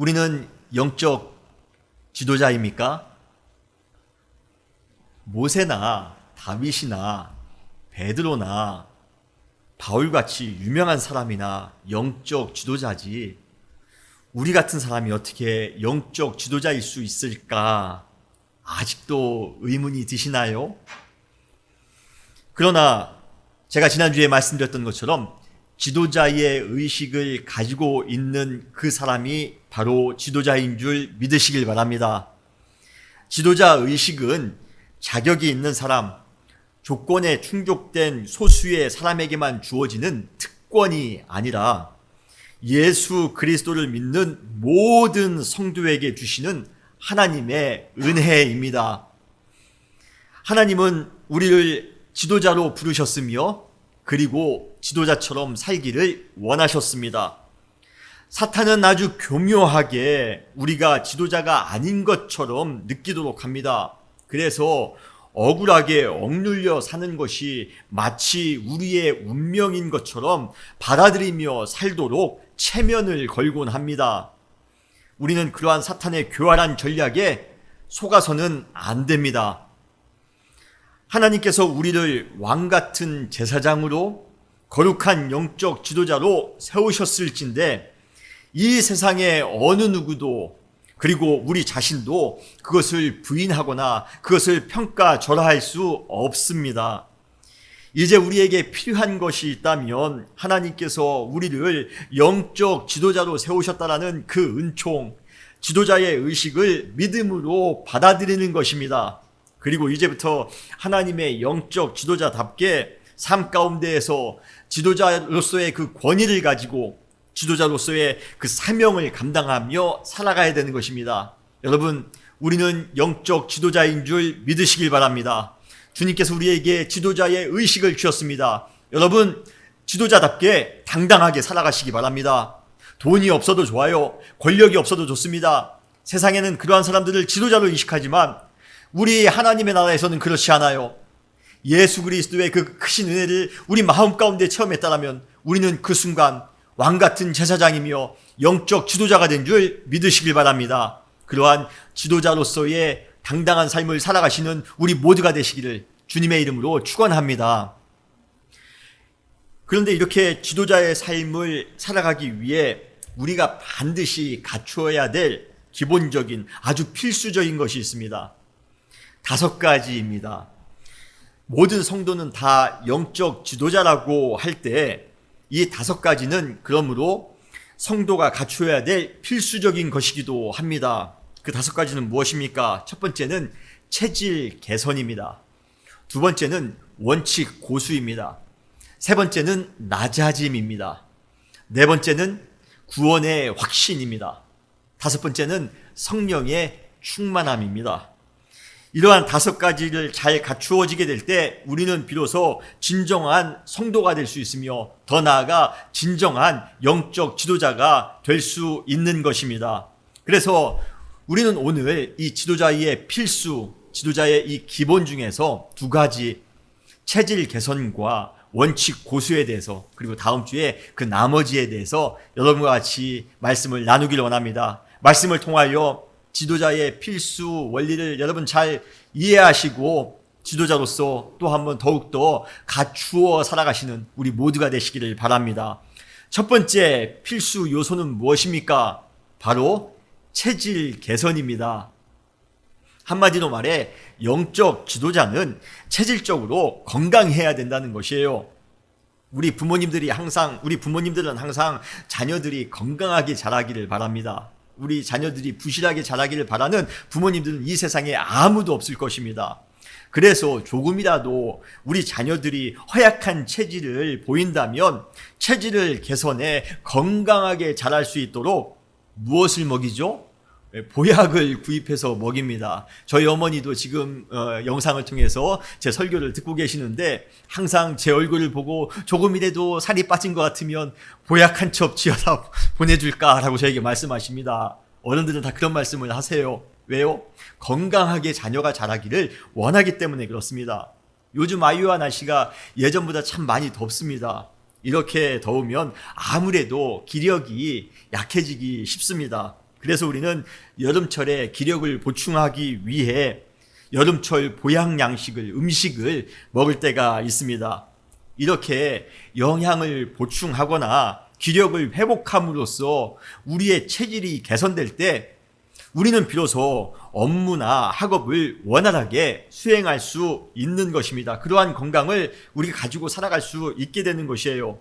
우리는 영적 지도자입니까? 모세나 다윗이나 베드로나 바울같이 유명한 사람이나 영적 지도자지, 우리 같은 사람이 어떻게 영적 지도자일 수 있을까? 아직도 의문이 드시나요? 그러나 제가 지난주에 말씀드렸던 것처럼 지도자의 의식을 가지고 있는 그 사람이 바로 지도자인 줄 믿으시길 바랍니다. 지도자 의식은 자격이 있는 사람, 조건에 충족된 소수의 사람에게만 주어지는 특권이 아니라 예수 그리스도를 믿는 모든 성도에게 주시는 하나님의 은혜입니다. 하나님은 우리를 지도자로 부르셨으며 그리고 지도자처럼 살기를 원하셨습니다. 사탄은 아주 교묘하게 우리가 지도자가 아닌 것처럼 느끼도록 합니다. 그래서 억울하게 억눌려 사는 것이 마치 우리의 운명인 것처럼 받아들이며 살도록 체면을 걸곤 합니다. 우리는 그러한 사탄의 교활한 전략에 속아서는 안 됩니다. 하나님께서 우리를 왕같은 제사장으로 거룩한 영적 지도자로 세우셨을진데 이 세상의 어느 누구도 그리고 우리 자신도 그것을 부인하거나 그것을 평가절하할 수 없습니다. 이제 우리에게 필요한 것이 있다면 하나님께서 우리를 영적 지도자로 세우셨다라는 그 은총, 지도자의 의식을 믿음으로 받아들이는 것입니다. 그리고 이제부터 하나님의 영적 지도자답게 삶 가운데에서 지도자로서의 그 권위를 가지고 지도자로서의 그 사명을 감당하며 살아가야 되는 것입니다. 여러분, 우리는 영적 지도자인 줄 믿으시길 바랍니다. 주님께서 우리에게 지도자의 의식을 주셨습니다. 여러분, 지도자답게 당당하게 살아가시기 바랍니다. 돈이 없어도 좋아요. 권력이 없어도 좋습니다. 세상에는 그러한 사람들을 지도자로 인식하지만 우리 하나님의 나라에서는 그렇지 않아요. 예수 그리스도의 그 크신 은혜를 우리 마음 가운데 체험했다면 우리는 그 순간 왕같은 제사장이며 영적 지도자가 된 줄 믿으시길 바랍니다. 그러한 지도자로서의 당당한 삶을 살아가시는 우리 모두가 되시기를 주님의 이름으로 축원합니다. 그런데 이렇게 지도자의 삶을 살아가기 위해 우리가 반드시 갖추어야 될 기본적인 아주 필수적인 것이 있습니다. 5가지입니다. 모든 성도는 다 영적 지도자라고 할 때 이 5가지는 그러므로 성도가 갖추어야 될 필수적인 것이기도 합니다. 그 5가지는 무엇입니까? 첫 번째는 체질 개선입니다. 두 번째는 원칙 고수입니다. 세 번째는 낮아짐입니다. 네 번째는 구원의 확신입니다. 다섯 번째는 성령의 충만함입니다. 이러한 5가지를 잘 갖추어지게 될 때 우리는 비로소 진정한 성도가 될 수 있으며 더 나아가 진정한 영적 지도자가 될 수 있는 것입니다. 그래서 우리는 오늘 이 지도자의 필수, 지도자의 이 기본 중에서 2가지 체질 개선과 원칙 고수에 대해서 그리고 다음 주에 그 나머지에 대해서 여러분과 같이 말씀을 나누길 원합니다. 말씀을 통하여 지도자의 필수 원리를 여러분 잘 이해하시고 지도자로서 또 한번 더욱더 갖추어 살아가시는 우리 모두가 되시기를 바랍니다. 첫 번째 필수 요소는 무엇입니까? 바로 체질 개선입니다. 한마디로 말해 영적 지도자는 체질적으로 건강해야 된다는 것이에요. 우리 부모님들은 항상 자녀들이 건강하게 자라기를 바랍니다. 우리 자녀들이 부실하게 자라기를 바라는 부모님들은 이 세상에 아무도 없을 것입니다. 그래서 조금이라도 우리 자녀들이 허약한 체질을 보인다면 체질을 개선해 건강하게 자랄 수 있도록 무엇을 먹이죠? 보약을 구입해서 먹입니다. 저희 어머니도 지금 영상을 통해서 제 설교를 듣고 계시는데 항상 제 얼굴을 보고 조금이라도 살이 빠진 것 같으면 보약 한 첩 쥐어서 보내줄까라고 저에게 말씀하십니다. 어른들은 다 그런 말씀을 하세요. 왜요? 건강하게 자녀가 자라기를 원하기 때문에 그렇습니다. 요즘 아이와 날씨가 예전보다 참 많이 덥습니다. 이렇게 더우면 아무래도 기력이 약해지기 쉽습니다. 그래서 우리는 여름철에 기력을 보충하기 위해 여름철 보양양식을, 음식을 먹을 때가 있습니다. 이렇게 영양을 보충하거나 기력을 회복함으로써 우리의 체질이 개선될 때 우리는 비로소 업무나 학업을 원활하게 수행할 수 있는 것입니다. 그러한 건강을 우리가 가지고 살아갈 수 있게 되는 것이에요.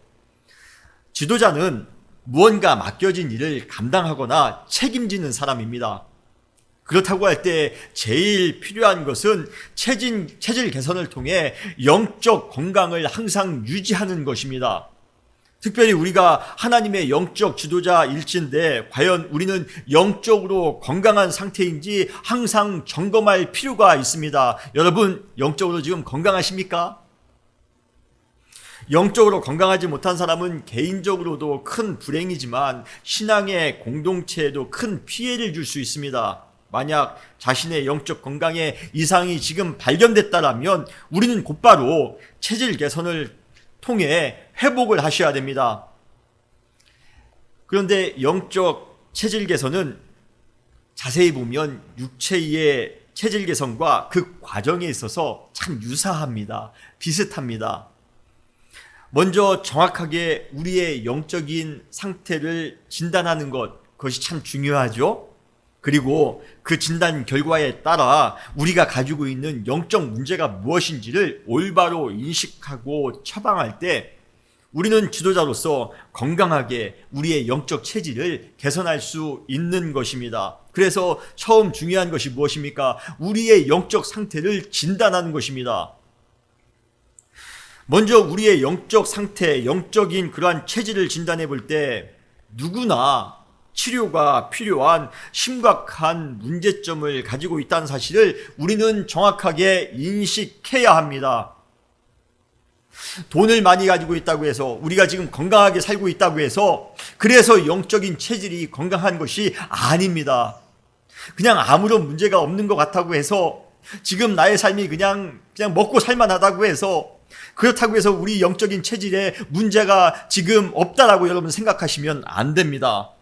지도자는 무언가 맡겨진 일을 감당하거나 책임지는 사람입니다. 그렇다고 할 때 제일 필요한 것은 체질 개선을 통해 영적 건강을 항상 유지하는 것입니다. 특별히 우리가 하나님의 영적 지도자일진데 과연 우리는 영적으로 건강한 상태인지 항상 점검할 필요가 있습니다. 여러분, 영적으로 지금 건강하십니까? 영적으로 건강하지 못한 사람은 개인적으로도 큰 불행이지만 신앙의 공동체에도 큰 피해를 줄 수 있습니다. 만약 자신의 영적 건강에 이상이 지금 발견됐다면 우리는 곧바로 체질 개선을 통해 회복을 하셔야 됩니다. 그런데 영적 체질 개선은 자세히 보면 육체의 체질 개선과 그 과정에 있어서 참 유사합니다. 비슷합니다. 먼저 정확하게 우리의 영적인 상태를 진단하는 그것이 참 중요하죠. 그리고 그 진단 결과에 따라 우리가 가지고 있는 영적 문제가 무엇인지를 올바로 인식하고 처방할 때 우리는 지도자로서 건강하게 우리의 영적 체질을 개선할 수 있는 것입니다. 그래서 처음 중요한 것이 무엇입니까? 우리의 영적 상태를 진단하는 것입니다. 먼저 우리의 영적 상태, 영적인 그러한 체질을 진단해 볼 때 누구나 치료가 필요한 심각한 문제점을 가지고 있다는 사실을 우리는 정확하게 인식해야 합니다. 돈을 많이 가지고 있다고 해서 우리가 지금 건강하게 살고 있다고 해서 그래서 영적인 체질이 건강한 것이 아닙니다. 그냥 아무런 문제가 없는 것 같다고 해서 지금 나의 삶이 그냥 먹고 살만하다고 해서 그렇다고 해서 우리 영적인 체질에 문제가 지금 없다라고 여러분 생각하시면 안 됩니다.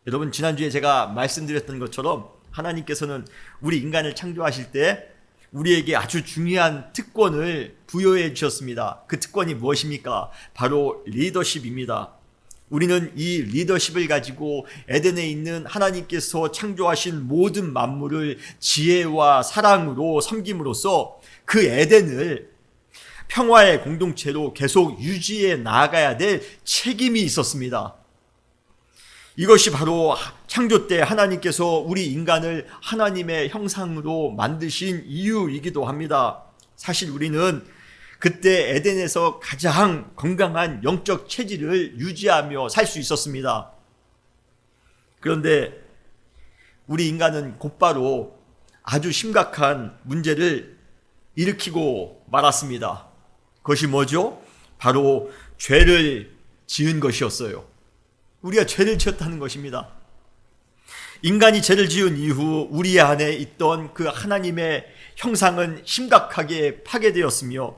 여러분, 지난주에 제가 말씀드렸던 것처럼 하나님께서는 우리 인간을 창조하실 때 우리에게 아주 중요한 특권을 부여해 주셨습니다. 그 특권이 무엇입니까? 바로 리더십입니다. 우리는 이 리더십을 가지고 에덴에 있는 하나님께서 창조하신 모든 만물을 지혜와 사랑으로 섬김으로써 그 에덴을 평화의 공동체로 계속 유지해 나가야 될 책임이 있었습니다. 이것이 바로 창조 때 하나님께서 우리 인간을 하나님의 형상으로 만드신 이유이기도 합니다. 사실 우리는 그때 에덴에서 가장 건강한 영적 체질을 유지하며 살 수 있었습니다. 그런데 우리 인간은 곧바로 아주 심각한 문제를 일으키고 말았습니다. 그것이 뭐죠? 바로 죄를 지은 것이었어요. 우리가 죄를 지었다는 것입니다. 인간이 죄를 지은 이후 우리 안에 있던 그 하나님의 형상은 심각하게 파괴되었으며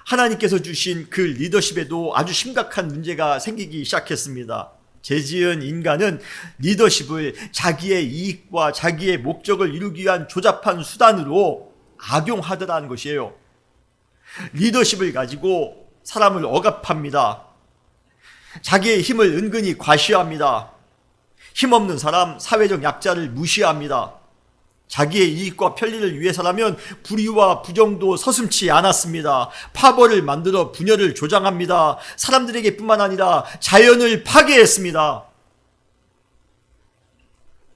하나님께서 주신 그 리더십에도 아주 심각한 문제가 생기기 시작했습니다. 죄 지은 인간은 리더십을 자기의 이익과 자기의 목적을 이루기 위한 조잡한 수단으로 악용하더라는 것이에요. 리더십을 가지고 사람을 억압합니다. 자기의 힘을 은근히 과시합니다. 힘없는 사람, 사회적 약자를 무시합니다. 자기의 이익과 편리를 위해서라면 불의와 부정도 서슴지 않았습니다. 파벌을 만들어 분열을 조장합니다. 사람들에게 뿐만 아니라 자연을 파괴했습니다.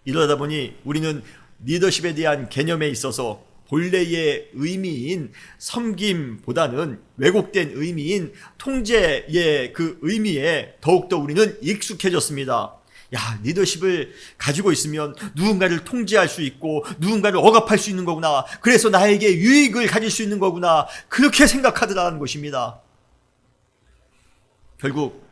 이러다 보니 우리는 리더십에 대한 개념에 있어서 본래의 의미인 섬김보다는 왜곡된 의미인 통제의 그 의미에 더욱더 우리는 익숙해졌습니다. 야, 리더십을 가지고 있으면 누군가를 통제할 수 있고 누군가를 억압할 수 있는 거구나. 그래서 나에게 유익을 가질 수 있는 거구나. 그렇게 생각하더라는 것입니다. 결국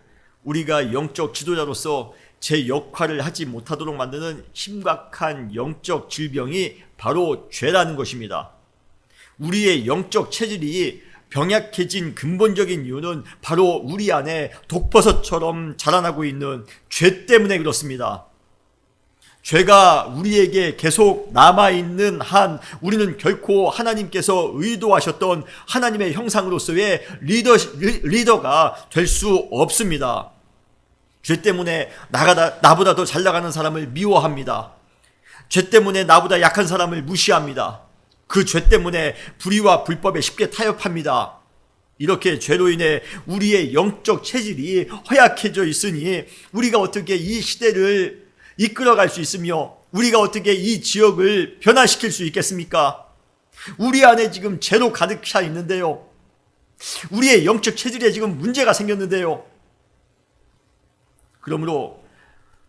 우리가 영적 지도자로서 제 역할을 하지 못하도록 만드는 심각한 영적 질병이 바로 죄라는 것입니다. 우리의 영적 체질이 병약해진 근본적인 이유는 바로 우리 안에 독버섯처럼 자라나고 있는 죄 때문에 그렇습니다. 죄가 우리에게 계속 남아있는 한 우리는 결코 하나님께서 의도하셨던 하나님의 형상으로서의 리더가 될 수 없습니다. 죄 때문에 나보다 더 잘 나가는 사람을 미워합니다. 죄 때문에 나보다 약한 사람을 무시합니다. 그 죄 때문에 불의와 불법에 쉽게 타협합니다. 이렇게 죄로 인해 우리의 영적 체질이 허약해져 있으니 우리가 어떻게 이 시대를 이끌어갈 수 있으며 우리가 어떻게 이 지역을 변화시킬 수 있겠습니까? 우리 안에 지금 죄로 가득 차 있는데요. 우리의 영적 체질에 지금 문제가 생겼는데요. 그러므로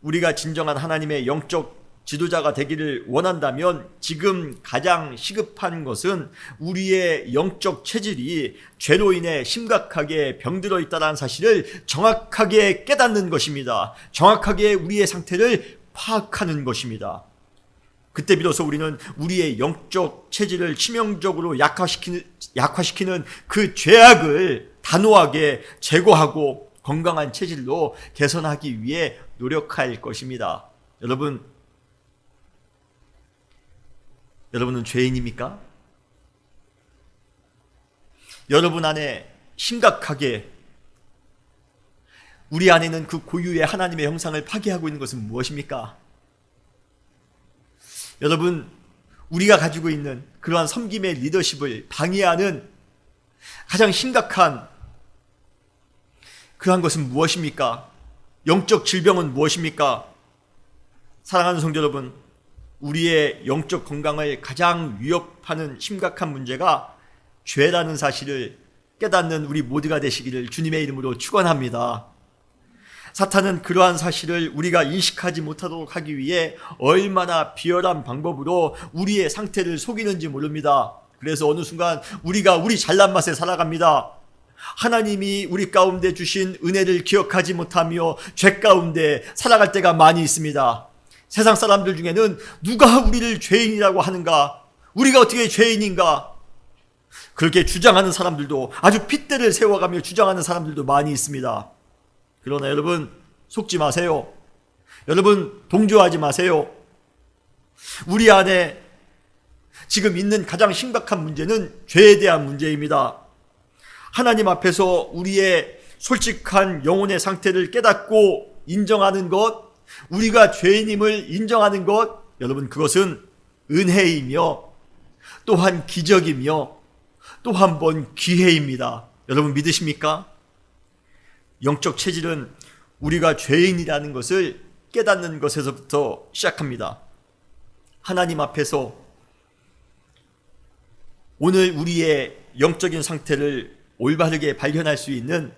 우리가 진정한 하나님의 영적 지도자가 되기를 원한다면 지금 가장 시급한 것은 우리의 영적 체질이 죄로 인해 심각하게 병들어 있다는 사실을 정확하게 깨닫는 것입니다. 정확하게 우리의 상태를 파악하는 것입니다. 그때 비로소 우리는 우리의 영적 체질을 치명적으로 약화시키는 그 죄악을 단호하게 제거하고 건강한 체질로 개선하기 위해 노력할 것입니다. 여러분은 죄인입니까? 여러분 안에 심각하게 우리 안에는 그 고유의 하나님의 형상을 파괴하고 있는 것은 무엇입니까? 여러분, 우리가 가지고 있는 그러한 섬김의 리더십을 방해하는 가장 심각한 그러한 것은 무엇입니까? 영적 질병은 무엇입니까? 사랑하는 성도 여러분, 우리의 영적 건강을 가장 위협하는 심각한 문제가 죄라는 사실을 깨닫는 우리 모두가 되시기를 주님의 이름으로 축원합니다. 사탄은 그러한 사실을 우리가 인식하지 못하도록 하기 위해 얼마나 비열한 방법으로 우리의 상태를 속이는지 모릅니다. 그래서 어느 순간 우리가 우리 잘난 맛에 살아갑니다. 하나님이 우리 가운데 주신 은혜를 기억하지 못하며 죄 가운데 살아갈 때가 많이 있습니다. 세상 사람들 중에는 누가 우리를 죄인이라고 하는가? 우리가 어떻게 죄인인가? 그렇게 주장하는 사람들도, 아주 핏대를 세워가며 주장하는 사람들도 많이 있습니다. 그러나 여러분, 속지 마세요. 여러분, 동조하지 마세요. 우리 안에 지금 있는 가장 심각한 문제는 죄에 대한 문제입니다. 하나님 앞에서 우리의 솔직한 영혼의 상태를 깨닫고 인정하는 것, 우리가 죄인임을 인정하는 것, 여러분, 그것은 은혜이며 또한 기적이며 또 한 번 기회입니다. 여러분 믿으십니까? 영적 체질은 우리가 죄인이라는 것을 깨닫는 것에서부터 시작합니다. 하나님 앞에서 오늘 우리의 영적인 상태를 올바르게 발견할 수 있는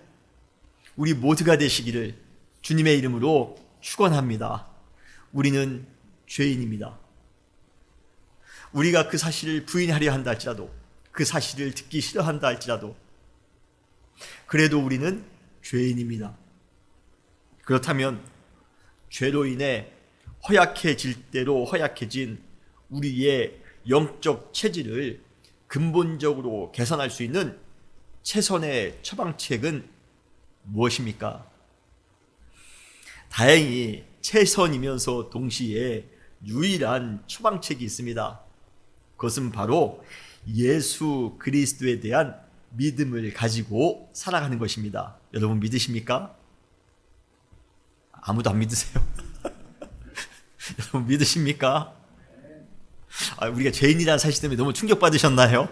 우리 모두가 되시기를 주님의 이름으로 축원합니다. 우리는 죄인입니다. 우리가 그 사실을 부인하려 한다 할지라도, 그 사실을 듣기 싫어한다 할지라도, 그래도 우리는 죄인입니다. 그렇다면 죄로 인해 허약해질 대로 허약해진 우리의 영적 체질을 근본적으로 개선할 수 있는 최선의 처방책은 무엇입니까? 다행히 최선이면서 동시에 유일한 처방책이 있습니다. 그것은 바로 예수 그리스도에 대한 믿음을 가지고 살아가는 것입니다. 여러분 믿으십니까? 아무도 안 믿으세요? 여러분 믿으십니까? 우리가 죄인이라는 사실 때문에 너무 충격받으셨나요?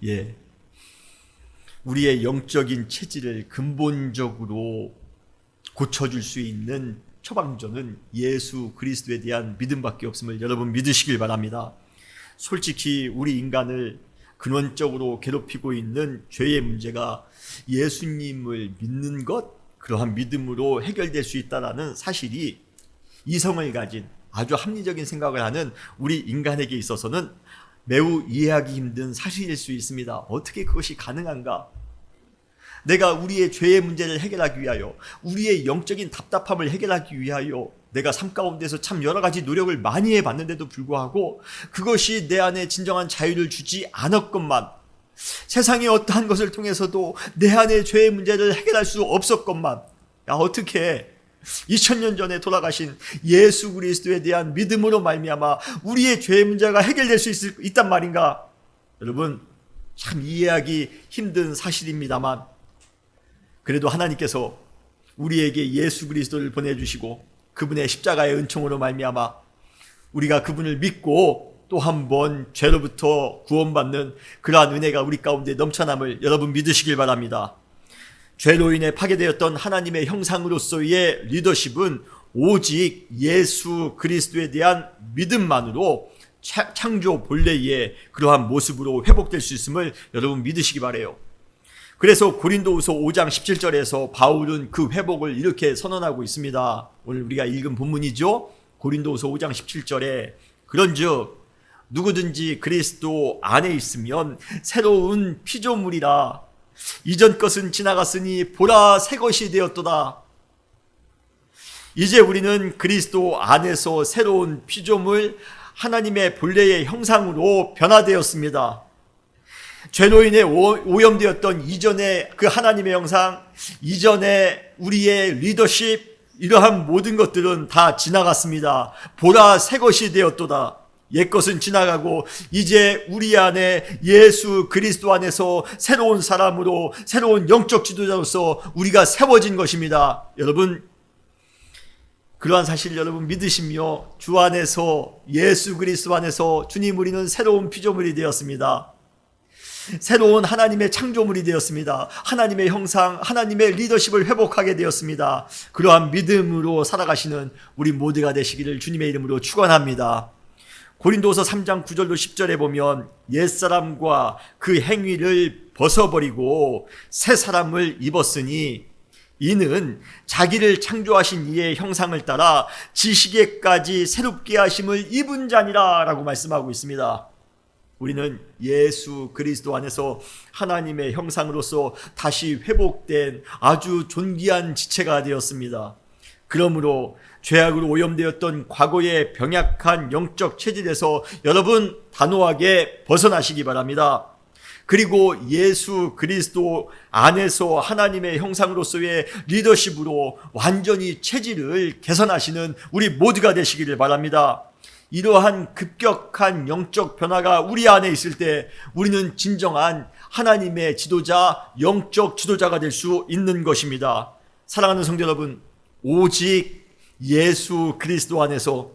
예. 우리의 영적인 체질을 근본적으로 고쳐줄 수 있는 처방전은 예수 그리스도에 대한 믿음밖에 없음을 여러분 믿으시길 바랍니다. 솔직히 우리 인간을 근원적으로 괴롭히고 있는 죄의 문제가 예수님을 믿는 것, 그러한 믿음으로 해결될 수 있다는 사실이 이성을 가진 아주 합리적인 생각을 하는 우리 인간에게 있어서는 매우 이해하기 힘든 사실일 수 있습니다. 어떻게 그것이 가능한가? 내가 우리의 죄의 문제를 해결하기 위하여, 우리의 영적인 답답함을 해결하기 위하여 내가 삶 가운데서 참 여러 가지 노력을 많이 해봤는데도 불구하고 그것이 내 안에 진정한 자유를 주지 않았건만, 세상의 어떠한 것을 통해서도 내 안의 죄의 문제를 해결할 수 없었건만, 어떻게 2000년 전에 돌아가신 예수 그리스도에 대한 믿음으로 말미암아 우리의 죄의 문제가 해결될 수 있단 말인가? 여러분, 참 이해하기 힘든 사실입니다만 그래도 하나님께서 우리에게 예수 그리스도를 보내주시고 그분의 십자가의 은총으로 말미암아 우리가 그분을 믿고 또 한 번 죄로부터 구원받는 그러한 은혜가 우리 가운데 넘쳐남을 여러분 믿으시길 바랍니다. 죄로 인해 파괴되었던 하나님의 형상으로서의 리더십은 오직 예수 그리스도에 대한 믿음만으로 창조 본래의 그러한 모습으로 회복될 수 있음을 여러분 믿으시기 바라요. 그래서 고린도후서 5장 17절에서 바울은 그 회복을 이렇게 선언하고 있습니다. 오늘 우리가 읽은 본문이죠. 고린도후서 5장 17절에 그런즉 누구든지 그리스도 안에 있으면 새로운 피조물이라 이전 것은 지나갔으니 보라 새 것이 되었도다. 이제 우리는 그리스도 안에서 새로운 피조물 하나님의 본래의 형상으로 변화되었습니다. 죄로 인해 오염되었던 이전의 그 하나님의 형상, 이전의 우리의 리더십, 이러한 모든 것들은 다 지나갔습니다. 보라 새 것이 되었도다. 옛것은 지나가고 이제 우리 안에 예수 그리스도 안에서 새로운 사람으로 새로운 영적 지도자로서 우리가 세워진 것입니다. 여러분, 그러한 사실 여러분 믿으시며 주 안에서 예수 그리스도 안에서 주님 우리는 새로운 피조물이 되었습니다. 새로운 하나님의 창조물이 되었습니다. 하나님의 형상, 하나님의 리더십을 회복하게 되었습니다. 그러한 믿음으로 살아가시는 우리 모두가 되시기를 주님의 이름으로 축원합니다. 고린도서 3장 9절로 10절에 보면 옛사람과 그 행위를 벗어버리고 새 사람을 입었으니 이는 자기를 창조하신 이의 형상을 따라 지식에까지 새롭게 하심을 입은 자니라 라고 말씀하고 있습니다. 우리는 예수 그리스도 안에서 하나님의 형상으로서 다시 회복된 아주 존귀한 지체가 되었습니다. 그러므로 죄악으로 오염되었던 과거의 병약한 영적 체질에서 여러분 단호하게 벗어나시기 바랍니다. 그리고 예수 그리스도 안에서 하나님의 형상으로서의 리더십으로 완전히 체질을 개선하시는 우리 모두가 되시기를 바랍니다. 이러한 급격한 영적 변화가 우리 안에 있을 때 우리는 진정한 하나님의 지도자, 영적 지도자가 될 수 있는 것입니다. 사랑하는 성도 여러분, 오직 예수 그리스도 안에서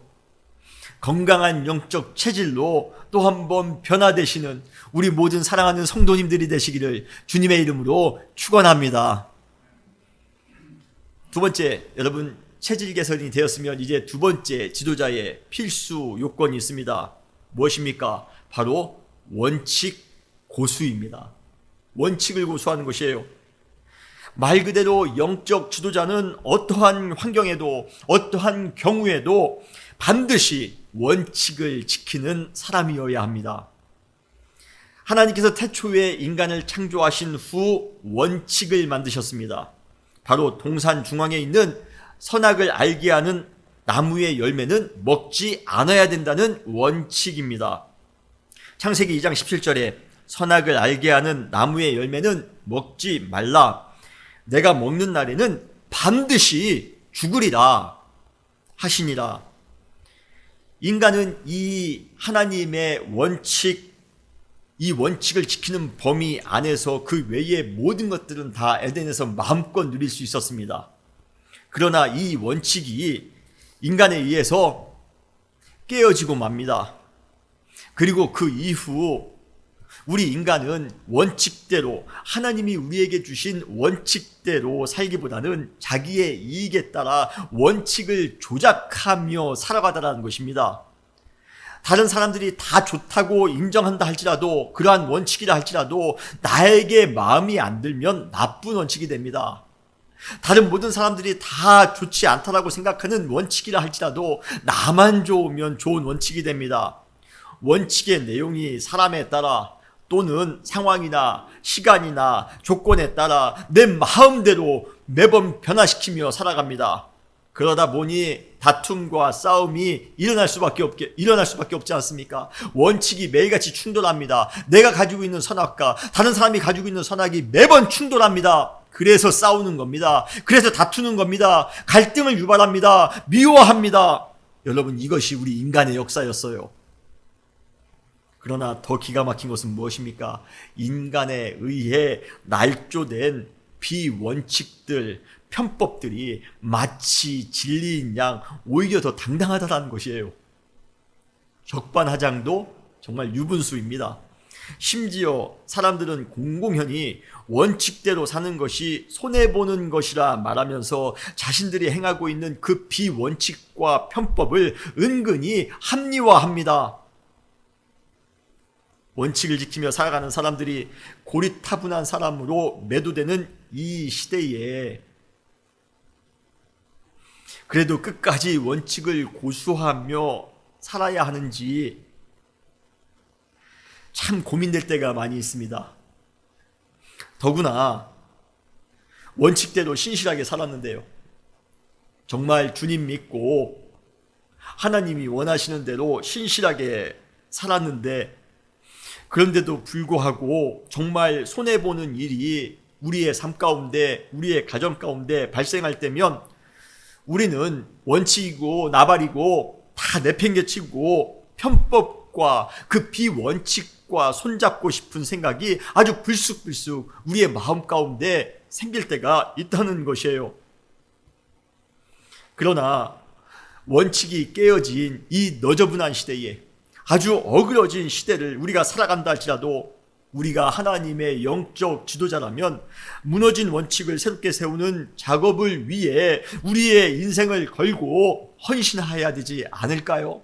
건강한 영적 체질로 또 한 번 변화되시는 우리 모든 사랑하는 성도님들이 되시기를 주님의 이름으로 축원합니다. 두 번째, 여러분 체질 개선이 되었으면 이제 두 번째 지도자의 필수 요건이 있습니다. 무엇입니까? 바로 원칙 고수입니다. 원칙을 고수하는 것이에요. 말 그대로 영적 지도자는 어떠한 환경에도 어떠한 경우에도 반드시 원칙을 지키는 사람이어야 합니다. 하나님께서 태초에 인간을 창조하신 후 원칙을 만드셨습니다. 바로 동산 중앙에 있는 선악을 알게 하는 나무의 열매는 먹지 않아야 된다는 원칙입니다. 창세기 2장 17절에 선악을 알게 하는 나무의 열매는 먹지 말라. 내가 먹는 날에는 반드시 죽으리라 하시니라. 인간은 이 하나님의 원칙, 이 원칙을 지키는 범위 안에서 그 외의 모든 것들은 다 에덴에서 마음껏 누릴 수 있었습니다. 그러나 이 원칙이 인간에 의해서 깨어지고 맙니다. 그리고 그 이후 우리 인간은 원칙대로, 하나님이 우리에게 주신 원칙대로 살기보다는 자기의 이익에 따라 원칙을 조작하며 살아가다라는 것입니다. 다른 사람들이 다 좋다고 인정한다 할지라도, 그러한 원칙이라 할지라도 나에게 마음이 안 들면 나쁜 원칙이 됩니다. 다른 모든 사람들이 다 좋지 않다라고 생각하는 원칙이라 할지라도 나만 좋으면 좋은 원칙이 됩니다. 원칙의 내용이 사람에 따라 또는 상황이나 시간이나 조건에 따라 내 마음대로 매번 변화시키며 살아갑니다. 그러다 보니 다툼과 싸움이 일어날 수밖에 없지 않습니까? 원칙이 매일같이 충돌합니다. 내가 가지고 있는 선악과 다른 사람이 가지고 있는 선악이 매번 충돌합니다. 그래서 싸우는 겁니다. 그래서 다투는 겁니다. 갈등을 유발합니다. 미워합니다. 여러분, 이것이 우리 인간의 역사였어요. 그러나 더 기가 막힌 것은 무엇입니까? 인간에 의해 날조된 비원칙들, 편법들이 마치 진리인 양 오히려 더 당당하다는 것이에요. 적반하장도 정말 유분수입니다. 심지어 사람들은 공공연히 원칙대로 사는 것이 손해보는 것이라 말하면서 자신들이 행하고 있는 그 비원칙과 편법을 은근히 합리화합니다. 원칙을 지키며 살아가는 사람들이 고리타분한 사람으로 매도되는 이 시대에 그래도 끝까지 원칙을 고수하며 살아야 하는지 참 고민될 때가 많이 있습니다. 더구나 원칙대로 신실하게 살았는데요. 정말 주님 믿고 하나님이 원하시는 대로 신실하게 살았는데 그런데도 불구하고 정말 손해보는 일이 우리의 삶 가운데, 우리의 가정 가운데 발생할 때면 우리는 원칙이고 나발이고 다 내팽개치고 편법과 그 비원칙과 손잡고 싶은 생각이 아주 불쑥불쑥 우리의 마음 가운데 생길 때가 있다는 것이에요. 그러나 원칙이 깨어진 이 너저분한 시대에, 아주 어그러진 시대를 우리가 살아간다 할지라도 우리가 하나님의 영적 지도자라면 무너진 원칙을 새롭게 세우는 작업을 위해 우리의 인생을 걸고 헌신해야 되지 않을까요?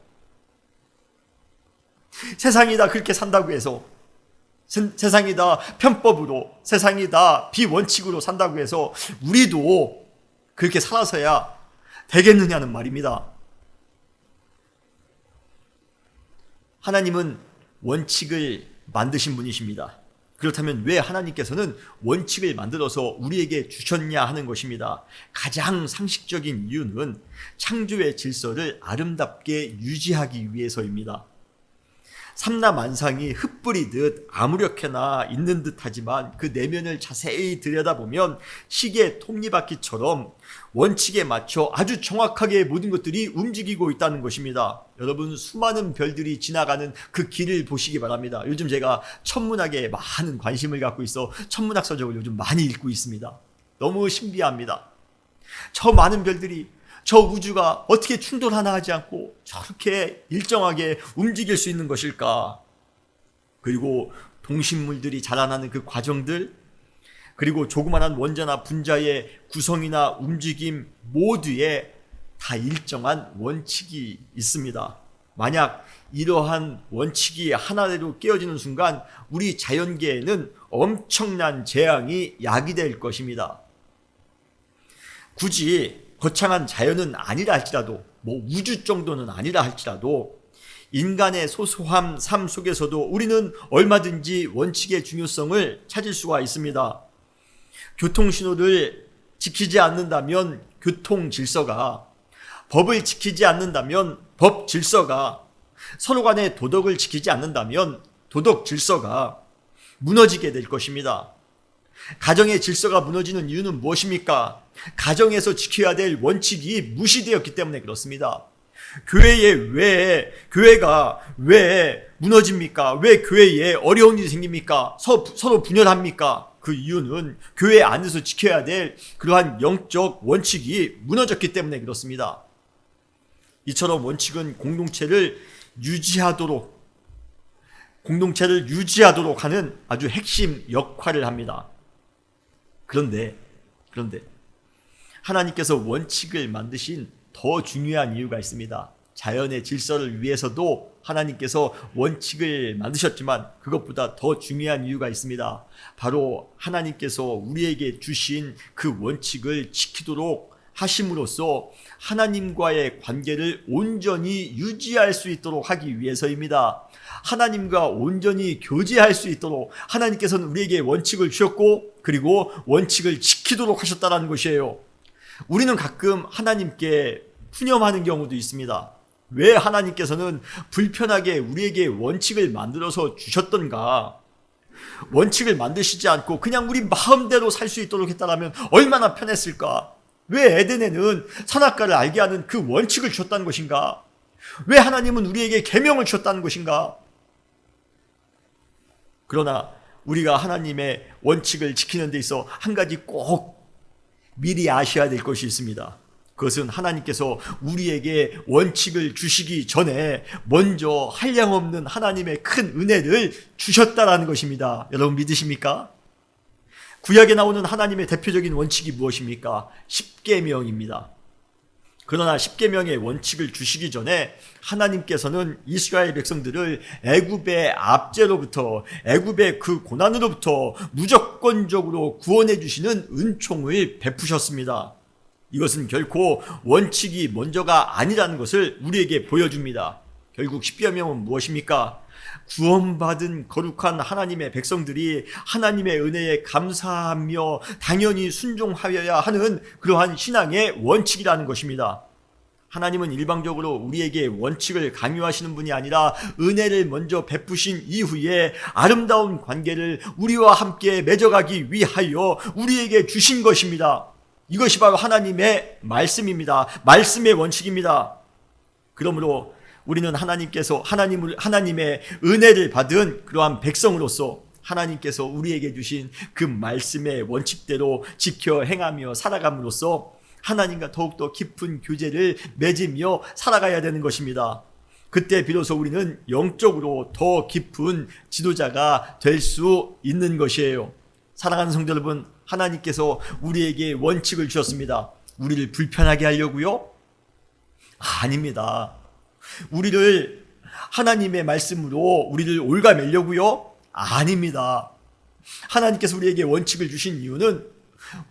세상이 다 그렇게 산다고 해서, 세상이 다 편법으로, 세상이 다 비원칙으로 산다고 해서 우리도 그렇게 살아서야 되겠느냐는 말입니다. 하나님은 원칙을 만드신 분이십니다. 그렇다면 왜 하나님께서는 원칙을 만들어서 우리에게 주셨냐 하는 것입니다. 가장 상식적인 이유는 창조의 질서를 아름답게 유지하기 위해서입니다. 삼라만상이 흩뿌리듯 아무렇게나 있는 듯하지만 그 내면을 자세히 들여다보면 시계 톱니바퀴처럼 원칙에 맞춰 아주 정확하게 모든 것들이 움직이고 있다는 것입니다. 여러분, 수많은 별들이 지나가는 그 길을 보시기 바랍니다. 요즘 제가 천문학에 많은 관심을 갖고 있어 천문학 서적을 요즘 많이 읽고 있습니다. 너무 신비합니다. 저 많은 별들이, 저 우주가 어떻게 충돌 하나 하지 않고 저렇게 일정하게 움직일 수 있는 것일까? 그리고 동식물들이 자라나는 그 과정들, 그리고 조그만한 원자나 분자의 구성이나 움직임 모두에 다 일정한 원칙이 있습니다. 만약 이러한 원칙이 하나대로 깨어지는 순간 우리 자연계에는 엄청난 재앙이 야기될 것입니다. 굳이 거창한 자연은 아니라 할지라도, 우주 정도는 아니라 할지라도 인간의 소소한 삶 속에서도 우리는 얼마든지 원칙의 중요성을 찾을 수가 있습니다. 교통신호를 지키지 않는다면 교통 질서가, 법을 지키지 않는다면 법 질서가, 서로 간의 도덕을 지키지 않는다면 도덕 질서가 무너지게 될 것입니다. 가정의 질서가 무너지는 이유는 무엇입니까? 가정에서 지켜야 될 원칙이 무시되었기 때문에 그렇습니다. 교회가 왜 무너집니까? 왜 교회에 어려운 일이 생깁니까? 서로 분열합니까? 그 이유는 교회 안에서 지켜야 될 그러한 영적 원칙이 무너졌기 때문에 그렇습니다. 이처럼 원칙은 공동체를 유지하도록 하는 아주 핵심 역할을 합니다. 그런데 하나님께서 원칙을 만드신 더 중요한 이유가 있습니다. 자연의 질서를 위해서도 하나님께서 원칙을 만드셨지만 그것보다 더 중요한 이유가 있습니다. 바로 하나님께서 우리에게 주신 그 원칙을 지키도록 하심으로써 하나님과의 관계를 온전히 유지할 수 있도록 하기 위해서입니다. 하나님과 온전히 교제할 수 있도록 하나님께서는 우리에게 원칙을 주셨고 그리고 원칙을 지키도록 하셨다는 것이에요. 우리는 가끔 하나님께 푸념하는 경우도 있습니다. 왜 하나님께서는 불편하게 우리에게 원칙을 만들어서 주셨던가? 원칙을 만드시지 않고 그냥 우리 마음대로 살 수 있도록 했다면 얼마나 편했을까? 왜 에덴에는 선악과를 알게 하는 그 원칙을 주셨다는 것인가? 왜 하나님은 우리에게 계명을 주셨다는 것인가? 그러나 우리가 하나님의 원칙을 지키는 데 있어 한 가지 꼭 미리 아셔야 될 것이 있습니다. 그것은 하나님께서 우리에게 원칙을 주시기 전에 먼저 한량없는 하나님의 큰 은혜를 주셨다라는 것입니다. 여러분 믿으십니까? 구약에 나오는 하나님의 대표적인 원칙이 무엇입니까? 십계명입니다. 그러나 십계명의 원칙을 주시기 전에 하나님께서는 이스라엘 백성들을 애굽의 압제로부터, 애굽의 그 고난으로부터 무조건적으로 구원해 주시는 은총을 베푸셨습니다. 이것은 결코 원칙이 먼저가 아니라는 것을 우리에게 보여줍니다. 결국 십계명은 무엇입니까? 구원받은 거룩한 하나님의 백성들이 하나님의 은혜에 감사하며 당연히 순종하여야 하는 그러한 신앙의 원칙이라는 것입니다. 하나님은 일방적으로 우리에게 원칙을 강요하시는 분이 아니라 은혜를 먼저 베푸신 이후에 아름다운 관계를 우리와 함께 맺어가기 위하여 우리에게 주신 것입니다. 이것이 바로 하나님의 말씀입니다. 말씀의 원칙입니다. 그러므로 우리는 하나님의 은혜를 받은 그러한 백성으로서 하나님께서 우리에게 주신 그 말씀의 원칙대로 지켜 행하며 살아감으로써 하나님과 더욱더 깊은 교제를 맺으며 살아가야 되는 것입니다. 그때 비로소 우리는 영적으로 더 깊은 지도자가 될 수 있는 것이에요. 사랑하는 성도 여러분, 하나님께서 우리에게 원칙을 주셨습니다. 우리를 불편하게 하려고요? 아닙니다. 우리를 하나님의 말씀으로 우리를 올가매려고요? 아닙니다. 하나님께서 우리에게 원칙을 주신 이유는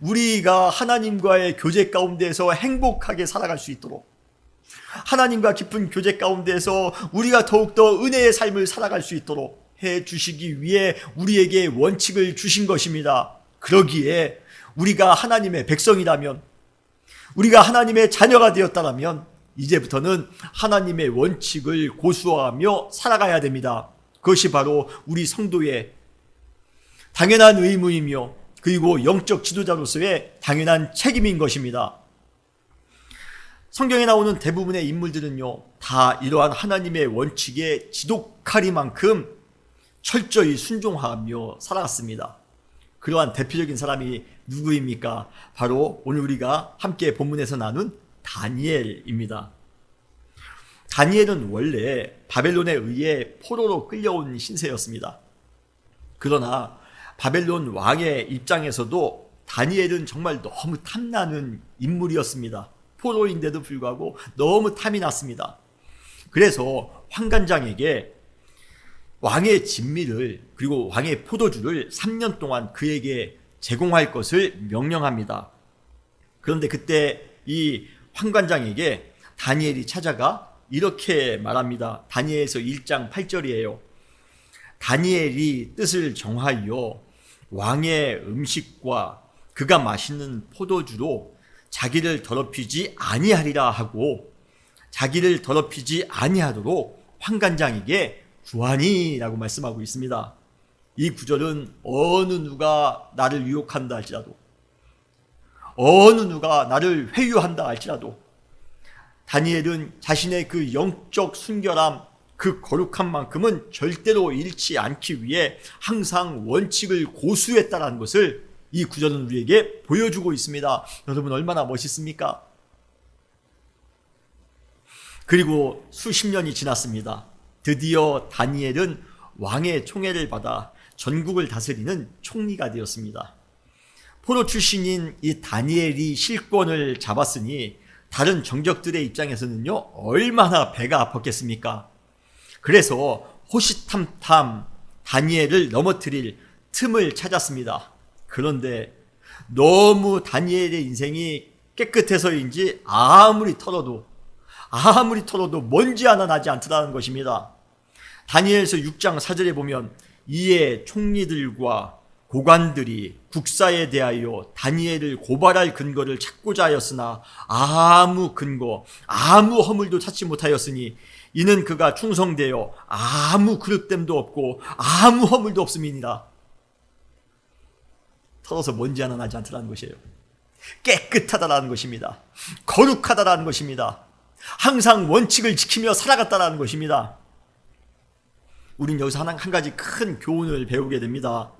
우리가 하나님과의 교제 가운데에서 행복하게 살아갈 수 있도록, 하나님과 깊은 교제 가운데에서 우리가 더욱더 은혜의 삶을 살아갈 수 있도록 해 주시기 위해 우리에게 원칙을 주신 것입니다. 그러기에 우리가 하나님의 백성이라면, 우리가 하나님의 자녀가 되었다면 이제부터는 하나님의 원칙을 고수하며 살아가야 됩니다. 그것이 바로 우리 성도의 당연한 의무이며 그리고 영적 지도자로서의 당연한 책임인 것입니다. 성경에 나오는 대부분의 인물들은요, 다 이러한 하나님의 원칙에 지독하리만큼 철저히 순종하며 살아갔습니다. 그러한 대표적인 사람이 누구입니까? 바로 오늘 우리가 함께 본문에서 나눈 다니엘입니다. 다니엘은 원래 바벨론에 의해 포로로 끌려온 신세였습니다. 그러나 바벨론 왕의 입장에서도 다니엘은 정말 너무 탐나는 인물이었습니다. 포로인데도 불구하고 너무 탐이 났습니다. 그래서 환관장에게 왕의 진미를 그리고 왕의 포도주를 3년 동안 그에게 제공할 것을 명령합니다. 그런데 그때 이 환관장에게 다니엘이 찾아가 이렇게 말합니다. 다니엘서 1장 8절이에요. 다니엘이 뜻을 정하여 왕의 음식과 그가 마시는 포도주로 자기를 더럽히지 아니하리라 하고 자기를 더럽히지 아니하도록 환관장에게 구하니라고 말씀하고 있습니다. 이 구절은 어느 누가 나를 유혹한다 할지라도, 어느 누가 나를 회유한다 할지라도 다니엘은 자신의 그 영적 순결함, 그 거룩한 만큼은 절대로 잃지 않기 위해 항상 원칙을 고수했다는 것을 이 구절은 우리에게 보여주고 있습니다. 여러분 얼마나 멋있습니까? 그리고 수십 년이 지났습니다. 드디어 다니엘은 왕의 총애를 받아 전국을 다스리는 총리가 되었습니다. 포로 출신인 이 다니엘이 실권을 잡았으니 다른 정적들의 입장에서는요, 얼마나 배가 아팠겠습니까? 그래서 호시탐탐 다니엘을 넘어뜨릴 틈을 찾았습니다. 그런데 너무 다니엘의 인생이 깨끗해서인지 아무리 털어도 먼지 하나 나지 않더라는 것입니다. 다니엘서 6장 4절에 보면 이에 총리들과 고관들이 국사에 대하여 다니엘을 고발할 근거를 찾고자 하였으나 아무 근거, 아무 허물도 찾지 못하였으니 이는 그가 충성되어 아무 그릇됨도 없고 아무 허물도 없음이니라. 털어서 먼지 하나 나지 않다라는 것이에요. 깨끗하다라는 것입니다. 거룩하다라는 것입니다. 항상 원칙을 지키며 살아갔다라는 것입니다. 우린 여기서 한 가지 큰 교훈을 배우게 됩니다.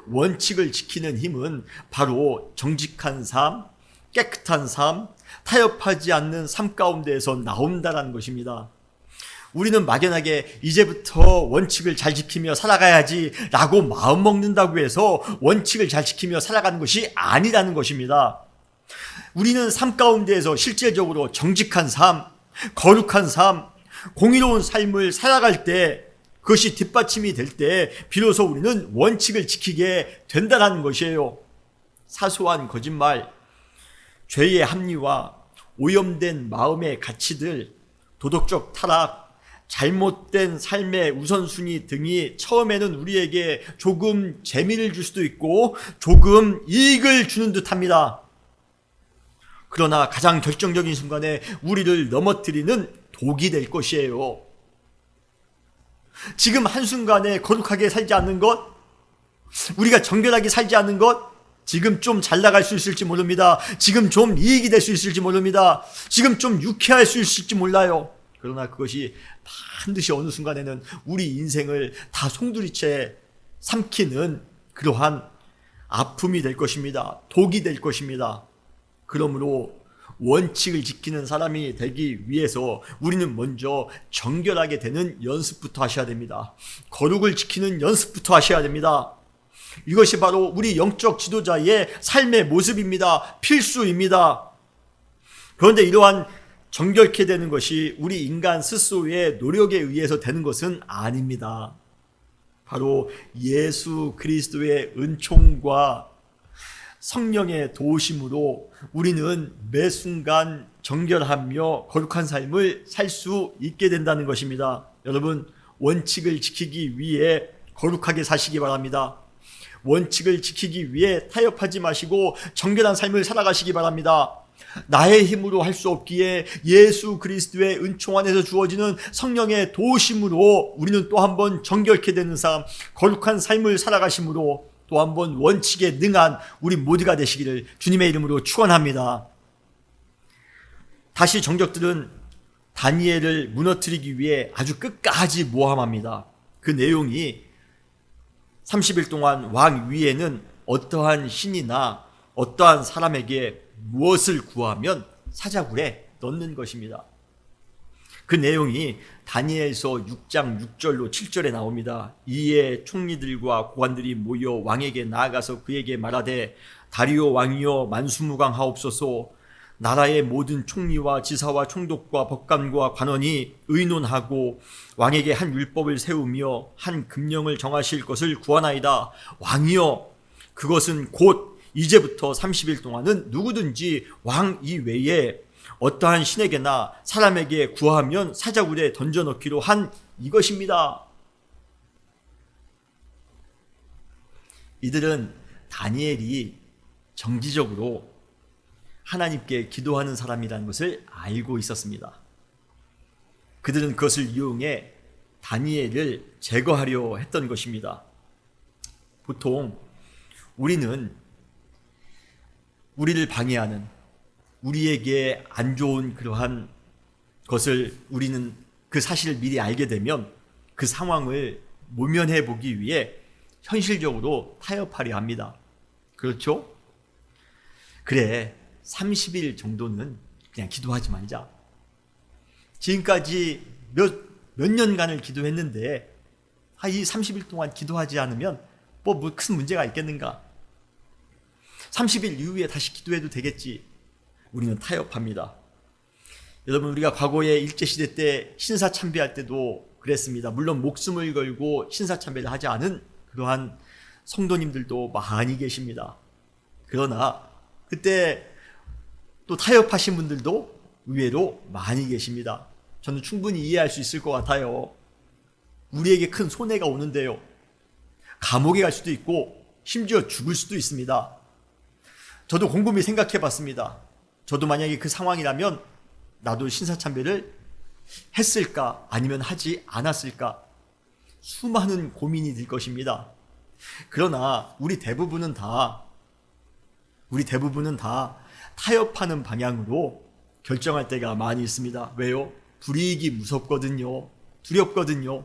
원칙을 지키는 힘은 바로 정직한 삶, 깨끗한 삶, 타협하지 않는 삶 가운데에서 나온다는 것입니다. 우리는 막연하게 이제부터 원칙을 잘 지키며 살아가야지 라고 마음먹는다고 해서 원칙을 잘 지키며 살아가는 것이 아니라는 것입니다. 우리는 삶 가운데에서 실질적으로 정직한 삶, 거룩한 삶, 공의로운 삶을 살아갈 때, 그것이 뒷받침이 될 때 비로소 우리는 원칙을 지키게 된다는 것이에요. 사소한 거짓말, 죄의 합리화, 오염된 마음의 가치들, 도덕적 타락, 잘못된 삶의 우선순위 등이 처음에는 우리에게 조금 재미를 줄 수도 있고 조금 이익을 주는 듯합니다. 그러나 가장 결정적인 순간에 우리를 넘어뜨리는 독이 될 것이에요. 지금 한순간에 거룩하게 살지 않는 것, 우리가 정결하게 살지 않는 것, 지금 좀 잘 나갈 수 있을지 모릅니다. 지금 좀 이익이 될 수 있을지 모릅니다. 지금 좀 유쾌할 수 있을지 몰라요. 그러나 그것이 반드시 어느 순간에는 우리 인생을 다 송두리째 삼키는 그러한 아픔이 될 것입니다. 독이 될 것입니다. 그러므로 원칙을 지키는 사람이 되기 위해서 우리는 먼저 정결하게 되는 연습부터 하셔야 됩니다. 거룩을 지키는 연습부터 하셔야 됩니다. 이것이 바로 우리 영적 지도자의 삶의 모습입니다. 필수입니다. 그런데 이러한 정결케 되는 것이 우리 인간 스스로의 노력에 의해서 되는 것은 아닙니다. 바로 예수 그리스도의 은총과 성령의 도우심으로 우리는 매 순간 정결하며 거룩한 삶을 살 수 있게 된다는 것입니다. 여러분, 원칙을 지키기 위해 거룩하게 사시기 바랍니다. 원칙을 지키기 위해 타협하지 마시고 정결한 삶을 살아가시기 바랍니다. 나의 힘으로 할 수 없기에 예수 그리스도의 은총 안에서 주어지는 성령의 도우심으로 우리는 또 한 번 정결케 되는 삶, 거룩한 삶을 살아가심으로 또 한 번 원칙에 능한 우리 모두가 되시기를 주님의 이름으로 축원합니다. 다시 정적들은 다니엘을 무너뜨리기 위해 아주 끝까지 모함합니다. 그 내용이 30일 동안 왕 위에는 어떠한 신이나 어떠한 사람에게 무엇을 구하면 사자굴에 넣는 것입니다. 그 내용이 다니엘서 6장 6절로 7절에 나옵니다. 이에 총리들과 고관들이 모여 왕에게 나아가서 그에게 말하되 다리오 왕이여 만수무강하옵소서. 나라의 모든 총리와 지사와 총독과 법관과 관원이 의논하고 왕에게 한 율법을 세우며 한 금령을 정하실 것을 구하나이다. 왕이여, 그것은 곧 이제부터 30일 동안은 누구든지 왕 이외에 어떠한 신에게나 사람에게 구하면 사자굴에 던져넣기로 한 이것입니다. 이들은 다니엘이 정기적으로 하나님께 기도하는 사람이라는 것을 알고 있었습니다. 그들은 그것을 이용해 다니엘을 제거하려 했던 것입니다. 보통 우리는 우리를 방해하는, 우리에게 안 좋은 그러한 것을 우리는 그 사실을 미리 알게 되면 그 상황을 모면해 보기 위해 현실적으로 타협하려 합니다. 그렇죠? 그래, 30일 정도는 그냥 기도하지 말자. 지금까지 몇 년간을 기도했는데 이 30일 동안 기도하지 않으면 뭐 큰 문제가 있겠는가? 30일 이후에 다시 기도해도 되겠지. 우리는 타협합니다. 여러분, 우리가 과거에 일제시대 때 신사참배할 때도 그랬습니다. 물론 목숨을 걸고 신사참배를 하지 않은 그러한 성도님들도 많이 계십니다. 그러나 그때 또 타협하신 분들도 의외로 많이 계십니다. 저는 충분히 이해할 수 있을 것 같아요. 우리에게 큰 손해가 오는데요. 감옥에 갈 수도 있고 심지어 죽을 수도 있습니다. 저도 곰곰이 생각해 봤습니다. 저도 만약에 그 상황이라면 나도 신사참배를 했을까 아니면 하지 않았을까, 수많은 고민이 들 것입니다. 그러나 우리 대부분은 다 우리 대부분은 다 타협하는 방향으로 결정할 때가 많이 있습니다. 왜요? 불이익이 무섭거든요. 두렵거든요.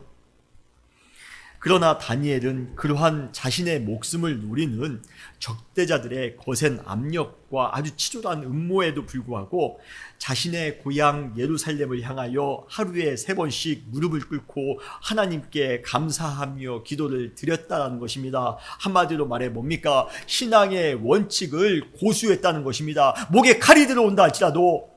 그러나 다니엘은 그러한 자신의 목숨을 노리는 적대자들의 거센 압력과 아주 치졸한 음모에도 불구하고 자신의 고향 예루살렘을 향하여 하루에 3번씩 무릎을 꿇고 하나님께 감사하며 기도를 드렸다는 것입니다. 한마디로 말해 뭡니까? 신앙의 원칙을 고수했다는 것입니다. 목에 칼이 들어온다 할지라도,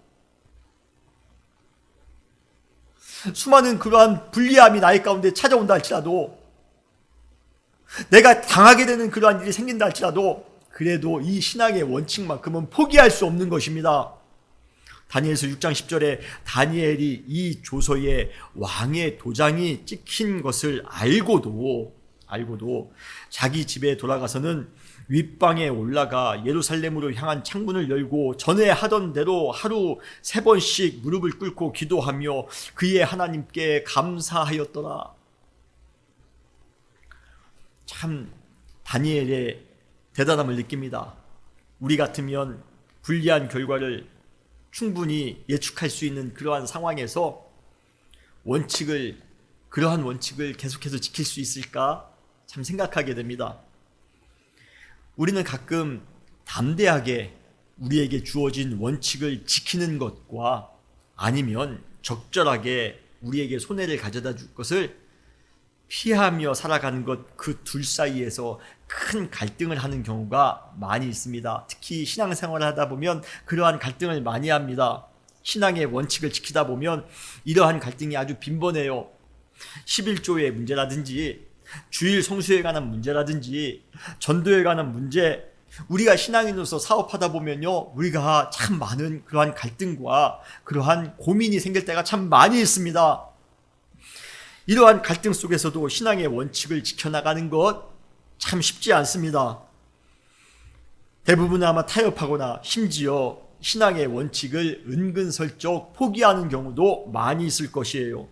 수많은 그러한 불리함이 나의 가운데 찾아온다 할지라도, 내가 당하게 되는 그러한 일이 생긴다 할지라도 그래도 이 신앙의 원칙만큼은 포기할 수 없는 것입니다. 다니엘서 6장 10절에 다니엘이 이 조서에 왕의 도장이 찍힌 것을 알고도 자기 집에 돌아가서는 윗방에 올라가 예루살렘으로 향한 창문을 열고 전에 하던 대로 하루 3번씩 무릎을 꿇고 기도하며 그의 하나님께 감사하였더라. 참 다니엘의 대단함을 느낍니다. 우리 같으면 불리한 결과를 충분히 예측할 수 있는 그러한 상황에서 그러한 원칙을 계속해서 지킬 수 있을까? 참 생각하게 됩니다. 우리는 가끔 담대하게 우리에게 주어진 원칙을 지키는 것과 아니면 적절하게 우리에게 손해를 가져다 줄 것을 피하며 살아가는 것, 그 둘 사이에서 큰 갈등을 하는 경우가 많이 있습니다. 특히 신앙생활을 하다 보면 그러한 갈등을 많이 합니다. 신앙의 원칙을 지키다 보면 이러한 갈등이 아주 빈번해요. 11조의 문제라든지 주일 성수에 관한 문제라든지 전도에 관한 문제, 우리가 신앙인으로서 사업하다 보면요, 우리가 참 많은 그러한 갈등과 그러한 고민이 생길 때가 참 많이 있습니다. 이러한 갈등 속에서도 신앙의 원칙을 지켜나가는 것 참 쉽지 않습니다. 대부분 아마 타협하거나 심지어 신앙의 원칙을 은근슬쩍 포기하는 경우도 많이 있을 것이에요.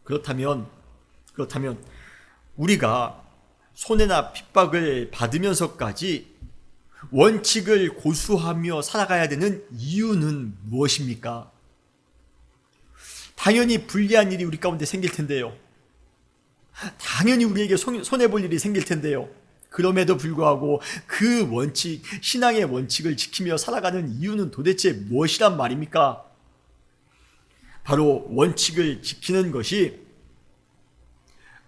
그렇다면 우리가 손해나 핍박을 받으면서까지 원칙을 고수하며 살아가야 되는 이유는 무엇입니까? 당연히 불리한 일이 우리 가운데 생길 텐데요. 당연히 우리에게 손해볼 일이 생길 텐데요. 그럼에도 불구하고 그 원칙, 신앙의 원칙을 지키며 살아가는 이유는 도대체 무엇이란 말입니까? 바로 원칙을 지키는 것이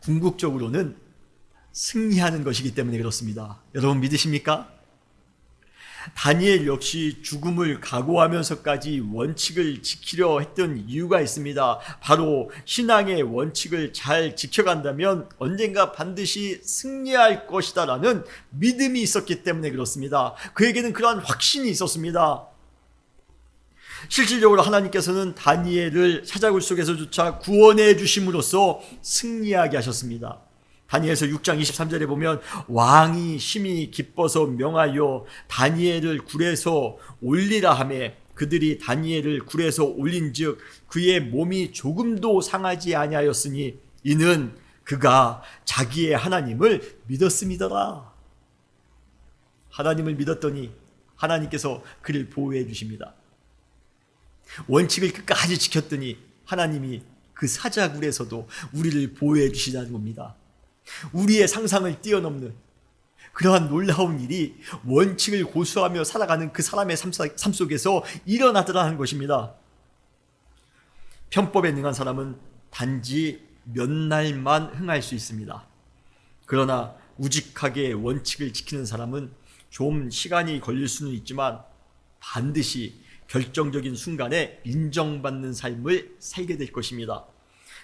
궁극적으로는 승리하는 것이기 때문에 그렇습니다. 여러분 믿으십니까? 다니엘 역시 죽음을 각오하면서까지 원칙을 지키려 했던 이유가 있습니다. 바로 신앙의 원칙을 잘 지켜간다면 언젠가 반드시 승리할 것이다라는 믿음이 있었기 때문에 그렇습니다. 그에게는 그러한 확신이 있었습니다. 실질적으로 하나님께서는 다니엘을 사자굴 속에서조차 구원해 주심으로써 승리하게 하셨습니다. 다니엘서 6장 23절에 보면 왕이 심히 기뻐서 명하여 다니엘을 굴에서 올리라 하매 그들이 다니엘을 굴에서 올린즉 그의 몸이 조금도 상하지 아니하였으니 이는 그가 자기의 하나님을 믿었음이더라. 하나님을 믿었더니 하나님께서 그를 보호해 주십니다. 원칙을 끝까지 지켰더니 하나님이 그 사자굴에서도 우리를 보호해 주시다는 겁니다. 우리의 상상을 뛰어넘는 그러한 놀라운 일이 원칙을 고수하며 살아가는 그 사람의 삶 속에서 일어나더라는 것입니다. 편법에 능한 사람은 단지 몇 날만 흥할 수 있습니다. 그러나 우직하게 원칙을 지키는 사람은 좀 시간이 걸릴 수는 있지만 반드시 결정적인 순간에 인정받는 삶을 살게 될 것입니다.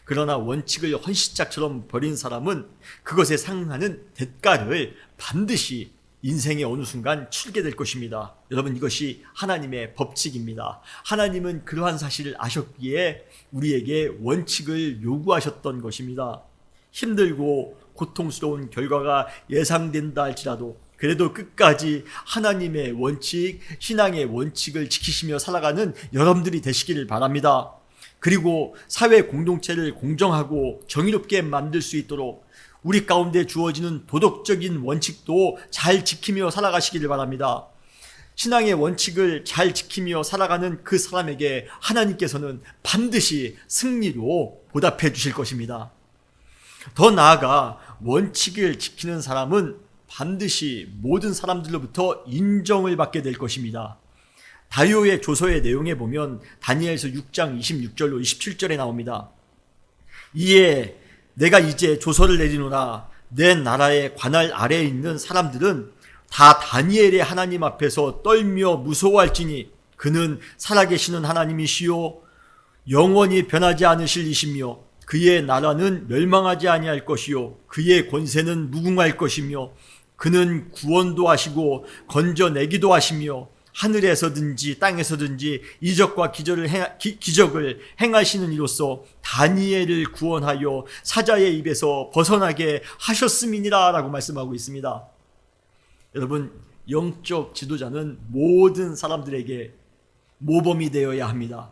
그러나 원칙을 헌시짝처럼 버린 사람은 그것에 상응하는 대가를 반드시 인생의 어느 순간 치르게 될 것입니다. 여러분, 이것이 하나님의 법칙입니다. 하나님은 그러한 사실을 아셨기에 우리에게 원칙을 요구하셨던 것입니다. 힘들고 고통스러운 결과가 예상된다 할지라도 그래도 끝까지 하나님의 원칙, 신앙의 원칙을 지키시며 살아가는 여러분들이 되시기를 바랍니다. 그리고 사회 공동체를 공정하고 정의롭게 만들 수 있도록 우리 가운데 주어지는 도덕적인 원칙도 잘 지키며 살아가시기를 바랍니다. 신앙의 원칙을 잘 지키며 살아가는 그 사람에게 하나님께서는 반드시 승리로 보답해 주실 것입니다. 더 나아가 원칙을 지키는 사람은 반드시 모든 사람들로부터 인정을 받게 될 것입니다. 다리오의 조서의 내용에 보면 다니엘서 6장 26절로 27절에 나옵니다. 이에 내가 이제 조서를 내리노라. 내 나라의 관할 아래에 있는 사람들은 다 다니엘의 하나님 앞에서 떨며 무서워할지니 그는 살아계시는 하나님이시요 영원히 변하지 않으실 이시며 그의 나라는 멸망하지 아니할 것이요 그의 권세는 무궁할 것이며 그는 구원도 하시고 건져내기도 하시며 하늘에서든지 땅에서든지 이적과 기적을 행하시는 이로써 다니엘을 구원하여 사자의 입에서 벗어나게 하셨음이니라 라고 말씀하고 있습니다. 여러분, 영적 지도자는 모든 사람들에게 모범이 되어야 합니다.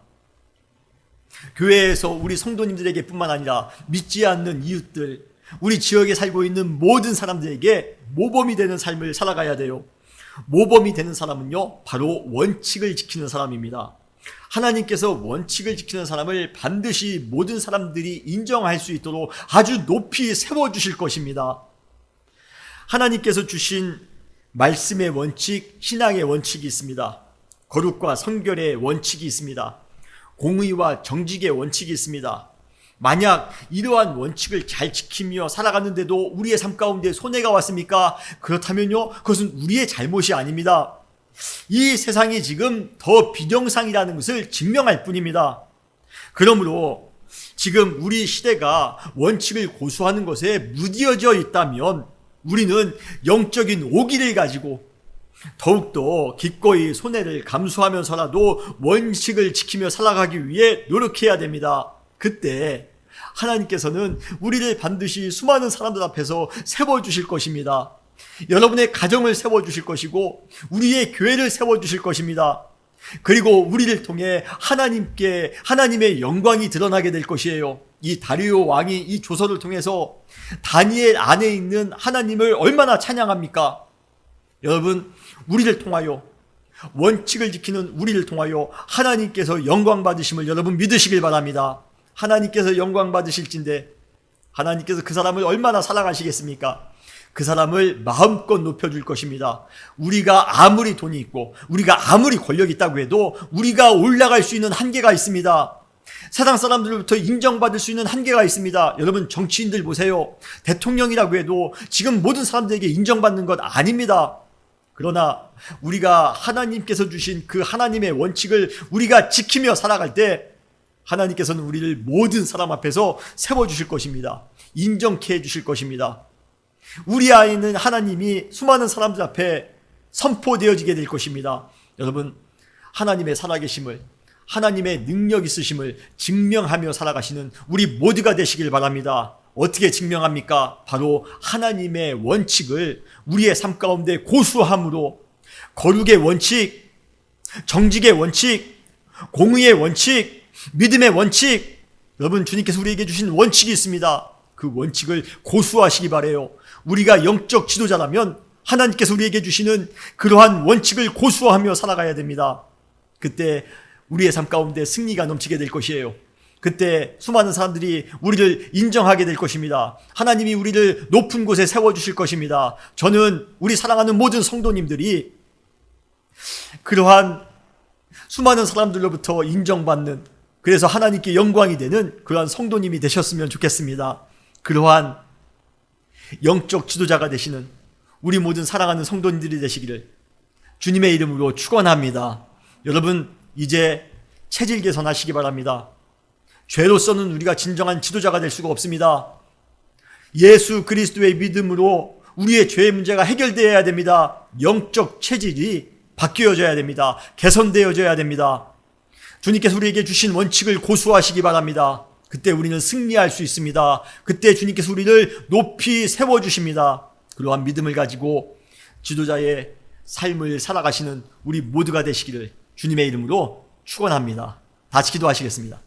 교회에서 우리 성도님들에게 뿐만 아니라 믿지 않는 이웃들, 우리 지역에 살고 있는 모든 사람들에게 모범이 되는 삶을 살아가야 돼요. 모범이 되는 사람은요, 바로 원칙을 지키는 사람입니다. 하나님께서 원칙을 지키는 사람을 반드시 모든 사람들이 인정할 수 있도록 아주 높이 세워주실 것입니다. 하나님께서 주신 말씀의 원칙, 신앙의 원칙이 있습니다. 거룩과 성결의 원칙이 있습니다. 공의와 정직의 원칙이 있습니다. 만약 이러한 원칙을 잘 지키며 살아가는데도 우리의 삶 가운데 손해가 왔습니까? 그렇다면요, 그것은 우리의 잘못이 아닙니다. 이 세상이 지금 더 비정상이라는 것을 증명할 뿐입니다. 그러므로 지금 우리 시대가 원칙을 고수하는 것에 무디어져 있다면 우리는 영적인 오기를 가지고 더욱더 기꺼이 손해를 감수하면서라도 원칙을 지키며 살아가기 위해 노력해야 됩니다. 그때 하나님께서는 우리를 반드시 수많은 사람들 앞에서 세워주실 것입니다. 여러분의 가정을 세워주실 것이고 우리의 교회를 세워주실 것입니다. 그리고 우리를 통해 하나님의 영광이 드러나게 될 것이에요. 이 다리오 왕이 이 조서를 통해서 다니엘 안에 있는 하나님을 얼마나 찬양합니까? 여러분, 우리를 통하여 원칙을 지키는 우리를 통하여 하나님께서 영광 받으심을 여러분 믿으시길 바랍니다. 하나님께서 영광 받으실진데 하나님께서 그 사람을 얼마나 사랑하시겠습니까? 그 사람을 마음껏 높여줄 것입니다. 우리가 아무리 돈이 있고 우리가 아무리 권력이 있다고 해도 우리가 올라갈 수 있는 한계가 있습니다. 세상 사람들로부터 인정받을 수 있는 한계가 있습니다. 여러분, 정치인들 보세요. 대통령이라고 해도 지금 모든 사람들에게 인정받는 것 아닙니다. 그러나 우리가 하나님께서 주신 그 하나님의 원칙을 우리가 지키며 살아갈 때 하나님께서는 우리를 모든 사람 앞에서 세워주실 것입니다. 인정케 해주실 것입니다. 우리 안에 있는 하나님이 수많은 사람들 앞에 선포되어지게 될 것입니다. 여러분, 하나님의 살아계심을, 하나님의 능력 있으심을 증명하며 살아가시는 우리 모두가 되시길 바랍니다. 어떻게 증명합니까? 바로 하나님의 원칙을 우리의 삶 가운데 고수함으로 거룩의 원칙, 정직의 원칙, 공의의 원칙, 믿음의 원칙, 여러분, 주님께서 우리에게 주신 원칙이 있습니다. 그 원칙을 고수하시기 바라요. 우리가 영적 지도자라면 하나님께서 우리에게 주시는 그러한 원칙을 고수하며 살아가야 됩니다. 그때 우리의 삶 가운데 승리가 넘치게 될 것이에요. 그때 수많은 사람들이 우리를 인정하게 될 것입니다. 하나님이 우리를 높은 곳에 세워주실 것입니다. 저는 우리 사랑하는 모든 성도님들이 그러한 수많은 사람들로부터 인정받는, 그래서 하나님께 영광이 되는 그러한 성도님이 되셨으면 좋겠습니다. 그러한 영적 지도자가 되시는 우리 모든 사랑하는 성도님들이 되시기를 주님의 이름으로 축원합니다. 여러분, 이제 체질 개선하시기 바랍니다. 죄로서는 우리가 진정한 지도자가 될 수가 없습니다. 예수 그리스도의 믿음으로 우리의 죄의 문제가 해결되어야 됩니다. 영적 체질이 바뀌어져야 됩니다. 개선되어져야 됩니다. 주님께서 우리에게 주신 원칙을 고수하시기 바랍니다. 그때 우리는 승리할 수 있습니다. 그때 주님께서 우리를 높이 세워주십니다. 그러한 믿음을 가지고 지도자의 삶을 살아가시는 우리 모두가 되시기를 주님의 이름으로 축원합니다. 같이 기도하시겠습니다.